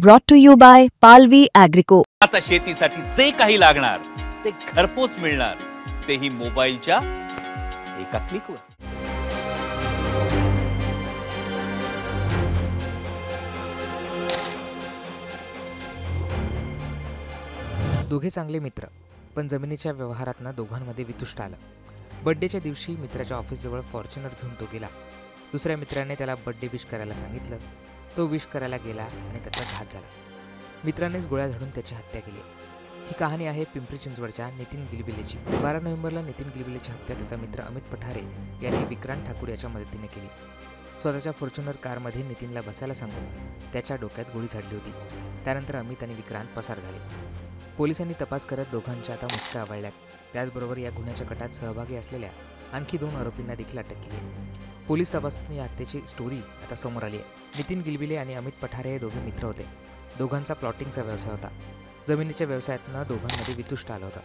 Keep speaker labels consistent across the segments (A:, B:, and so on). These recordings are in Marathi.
A: Brought to you by Palvi Agrico.
B: आता शेतीसाठी जे काही लागणार ते घरपोच मिळणार, तेही मोबाईलच्या एका क्लिकवर.
C: दोघे चांगले मित्र, पण जमिनीच्या व्यवहारातनं दोघांमध्ये वितुष्ट आलं. बर्थडेच्या दिवशी मित्राच्या ऑफिसजवळ फॉर्च्युनर घेऊन तो गेला. दुसऱ्या मित्राने त्याला बर्थडे विश करायला सांगितलं. तो विश करायला गेला आणि त्याचा घात झाला. मित्रानेच गोळ्या झाडून त्याची हत्या केली. ही कहाणी आहे पिंपरी चिंचवडच्या नितीन गिलबिलेची. 12 नोव्हेंबरला नितीन गिलबिलेची हत्या त्याचा मित्र अमित पठारे यांनी विक्रांत ठाकूर याच्या मदतीने केली. स्वतःच्या फॉर्च्युनर कारमध्ये नितीनला बसायला सांगून त्याच्या डोक्यात गोळी झाडली होती. त्यानंतर अमित आणि विक्रांत पसार झाले. पोलिसांनी तपास करत दोघांच्या आता मुसक्या आवळल्यात. त्याचबरोबर या गुन्ह्याच्या कटात सहभागी असलेल्या आणखी 2 आरोपींना देखील अटक केली. पोलीस तपासातून या हत्येची स्टोरी आता समोर आली आहे. नितीन गिलबिले आणि अमित पठारे हे दोघे मित्र होते. दोघांचा प्लॉटिंगचा व्यवसाय होता. जमिनीच्या व्यवसायातनं दोघांमध्ये वितुष्ट आलं होतं.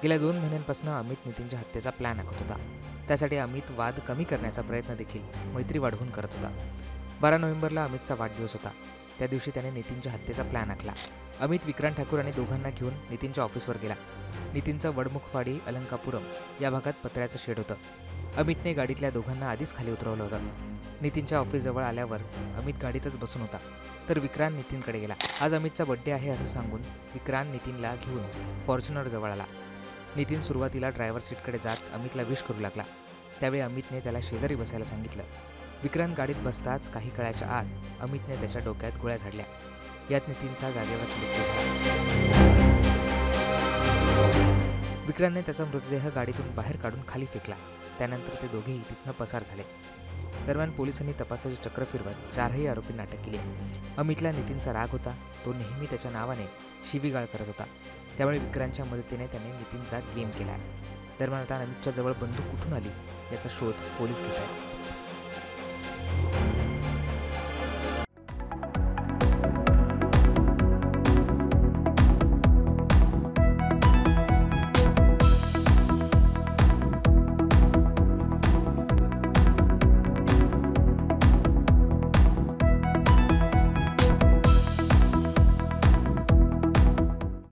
C: गेल्या 2 महिन्यांपासून अमित नितीनच्या हत्येचा प्लॅन आखत होता. त्यासाठी अमित वाद कमी करण्याचा प्रयत्न देखील मैत्री वाढवून करत होता. 12 नोव्हेंबरला अमितचा वाढदिवस होता. त्या दिवशी त्याने नितीनच्या हत्येचा प्लॅन आखला. अमित विक्रांत ठाकूर आणि दोघांना घेऊन नितीनच्या ऑफिसवर गेला. नितीनचं वडमुखवाडी अलंकापुरम या भागात पत्र्याचं शेड होतं. अमितने गाडीतल्या दोघांना आधीच खाली उतरवलं होतं. नितीनच्या ऑफिसजवळ आल्यावर अमित गाडीतच बसून होता, तर विक्रांत नितीनकडे गेला. आज अमितचा बड्डे आहे असं सांगून विक्रांत नितीनला घेऊन फॉर्च्युनर जवळ आला. नितीन सुरुवातीला ड्रायव्हर सीटकडे जात अमितला विश करू लागला. त्यावेळी अमितने त्याला शेजारी बसायला सांगितलं. विक्रांत गाडीत बसताच काही काळाच्या आत अमितने त्याच्या डोक्यात गोळ्या झाडल्या. यात नितीनचा जागेवरच मृत्यू झाला. विक्रांतने त्याचा मृतदेह गाडीतून बाहेर काढून खाली फेकला. त्यानंतर ते दोघेही तिथनं पसार झाले. दरम्यान पोलिसांनी तपासाची चक्र फिरवत 4ही आरोपींना अटक केली. अमितला नितीनचा राग होता. तो नेहमी त्याच्या नावाने शिवीगाळ करत होता. त्यामुळे विक्रांतच्या मदतीने त्याने नितीनचा गेम केला. दरम्यान आता अमितच्या जवळ बंदूक कुठून आली याचा शोध पोलीस घेत आहेत.